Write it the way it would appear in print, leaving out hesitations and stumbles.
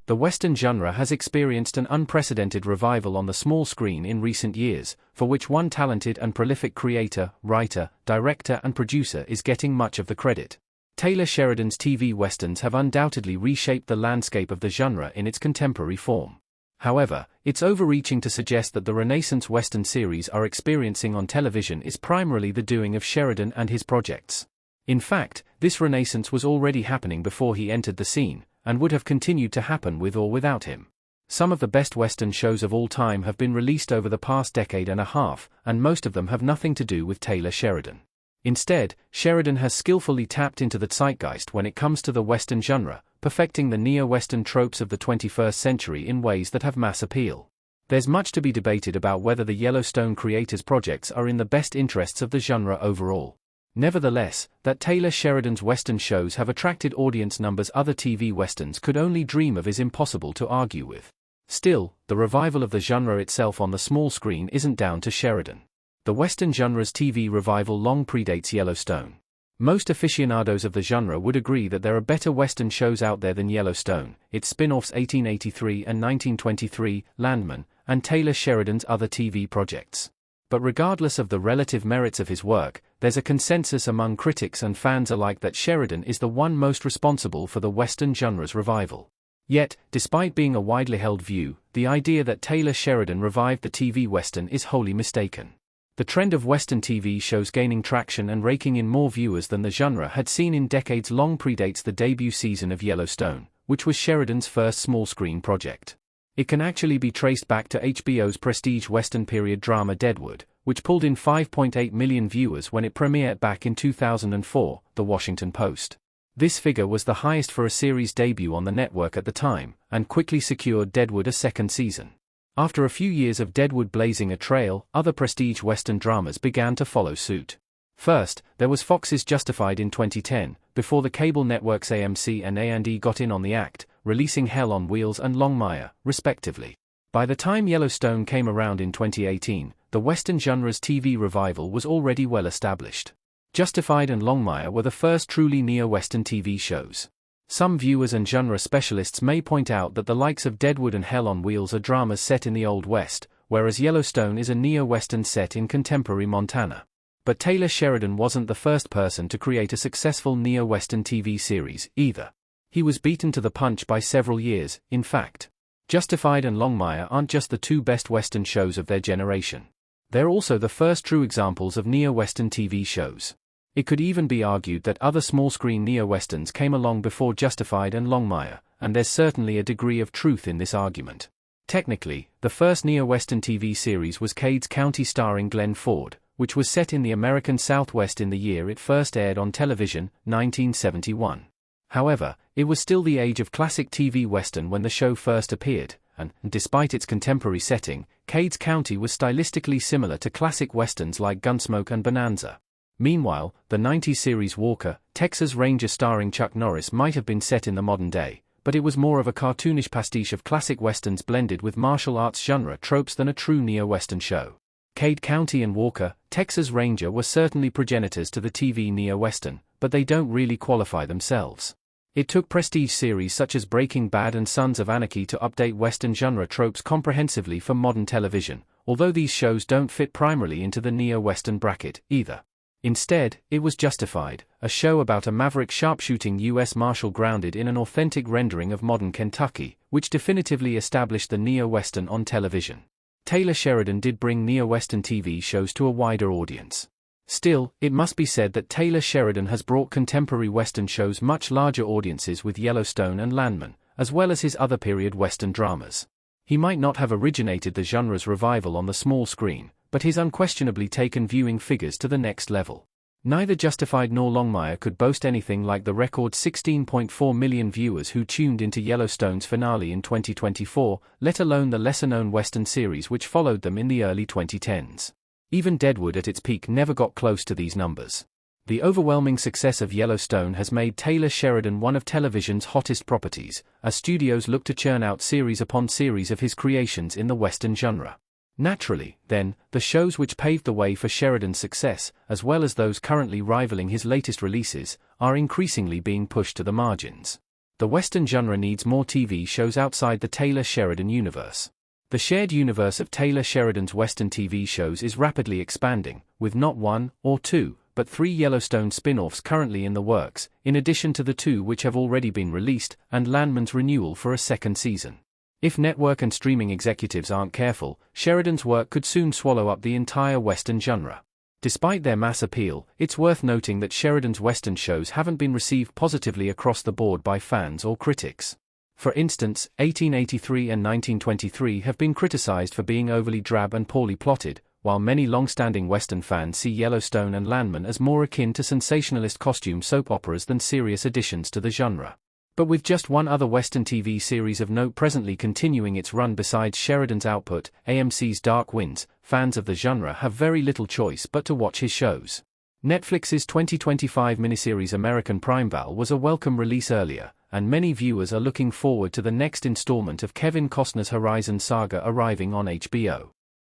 The Western genre has experienced an unprecedented revival on the small screen in recent years, for which one talented and prolific creator, writer, director and producer is getting much of the credit. Taylor Sheridan's TV westerns have undoubtedly reshaped the landscape of the genre in its contemporary form. However, it's overreaching to suggest that the Renaissance Western series are experiencing on television is primarily the doing of Sheridan and his projects. In fact, this renaissance was already happening before he entered the scene, and would have continued to happen with or without him. Some of the best Western shows of all time have been released over the past decade and a half, and most of them have nothing to do with Taylor Sheridan. Instead, Sheridan has skillfully tapped into the zeitgeist when it comes to the Western genre, perfecting the neo-Western tropes of the 21st century in ways that have mass appeal. There's much to be debated about whether the Yellowstone creators' projects are in the best interests of the genre overall. Nevertheless, that Taylor Sheridan's Western shows have attracted audience numbers other TV Westerns could only dream of is impossible to argue with. Still, the revival of the genre itself on the small screen isn't down to Sheridan. The Western genre's TV revival long predates Yellowstone. Most aficionados of the genre would agree that there are better Western shows out there than Yellowstone, its spin-offs 1883 and 1923, Landman, and Taylor Sheridan's other TV projects. But regardless of the relative merits of his work, there's a consensus among critics and fans alike that Sheridan is the one most responsible for the Western genre's revival. Yet, despite being a widely held view, the idea that Taylor Sheridan revived the TV Western is wholly mistaken. The trend of Western TV shows gaining traction and raking in more viewers than the genre had seen in decades long predates the debut season of Yellowstone, which was Sheridan's first small-screen project. It can actually be traced back to HBO's prestige Western period drama Deadwood, which pulled in 5.8 million viewers when it premiered back in 2004, The Washington Post. This figure was the highest for a series debut on the network at the time, and quickly secured Deadwood a second season. After a few years of Deadwood blazing a trail, other prestige Western dramas began to follow suit. First, there was Fox's Justified in 2010, before the cable networks AMC and A&E got in on the act, releasing Hell on Wheels and Longmire, respectively. By the time Yellowstone came around in 2018, the Western genre's TV revival was already well established. Justified and Longmire were the first truly neo-Western TV shows. Some viewers and genre specialists may point out that the likes of Deadwood and Hell on Wheels are dramas set in the Old West, whereas Yellowstone is a neo-Western set in contemporary Montana. But Taylor Sheridan wasn't the first person to create a successful neo-Western TV series, either. He was beaten to the punch by several years, in fact. Justified and Longmire aren't just the two best Western shows of their generation. They're also the first true examples of neo-Western TV shows. It could even be argued that other small-screen neo-Westerns came along before Justified and Longmire, and there's certainly a degree of truth in this argument. Technically, the first neo-Western TV series was Cades County starring Glenn Ford, which was set in the American Southwest in the year it first aired on television, 1971. However, it was still the age of classic TV Western when the show first appeared, and, despite its contemporary setting, Cades County was stylistically similar to classic Westerns like Gunsmoke and Bonanza. Meanwhile, the 90s series Walker, Texas Ranger starring Chuck Norris might have been set in the modern day, but it was more of a cartoonish pastiche of classic westerns blended with martial arts genre tropes than a true neo-Western show. Cade County and Walker, Texas Ranger were certainly progenitors to the TV neo-Western, but they don't really qualify themselves. It took prestige series such as Breaking Bad and Sons of Anarchy to update Western genre tropes comprehensively for modern television, although these shows don't fit primarily into the neo-Western bracket, either. Instead, it was Justified, a show about a maverick sharpshooting U.S. Marshal grounded in an authentic rendering of modern Kentucky, which definitively established the neo-Western on television. Taylor Sheridan did bring neo-Western TV shows to a wider audience. Still, it must be said that Taylor Sheridan has brought contemporary Western shows much larger audiences with Yellowstone and Landman, as well as his other period Western dramas. He might not have originated the genre's revival on the small screen, but he's unquestionably taken viewing figures to the next level. Neither Justified nor Longmire could boast anything like the record 16.4 million viewers who tuned into Yellowstone's finale in 2024, let alone the lesser-known Western series which followed them in the early 2010s. Even Deadwood at its peak never got close to these numbers. The overwhelming success of Yellowstone has made Taylor Sheridan one of television's hottest properties, as studios look to churn out series upon series of his creations in the Western genre. Naturally, then, the shows which paved the way for Sheridan's success, as well as those currently rivaling his latest releases, are increasingly being pushed to the margins. The Western genre needs more TV shows outside the Taylor-Sheridan universe. The shared universe of Taylor-Sheridan's Western TV shows is rapidly expanding, with not one or two, but 3 Yellowstone spin-offs currently in the works, in addition to the 2 which have already been released, and Landman's renewal for a second season. If network and streaming executives aren't careful, Sheridan's work could soon swallow up the entire Western genre. Despite their mass appeal, it's worth noting that Sheridan's Western shows haven't been received positively across the board by fans or critics. For instance, 1883 and 1923 have been criticized for being overly drab and poorly plotted, while many long-standing Western fans see Yellowstone and Landman as more akin to sensationalist costume soap operas than serious additions to the genre. But with just one other Western TV series of note presently continuing its run besides Sheridan's output, AMC's Dark Winds, fans of the genre have very little choice but to watch his shows. Netflix's 2025 miniseries American Primeval was a welcome release earlier, and many viewers are looking forward to the next installment of Kevin Costner's Horizon saga arriving on HBO.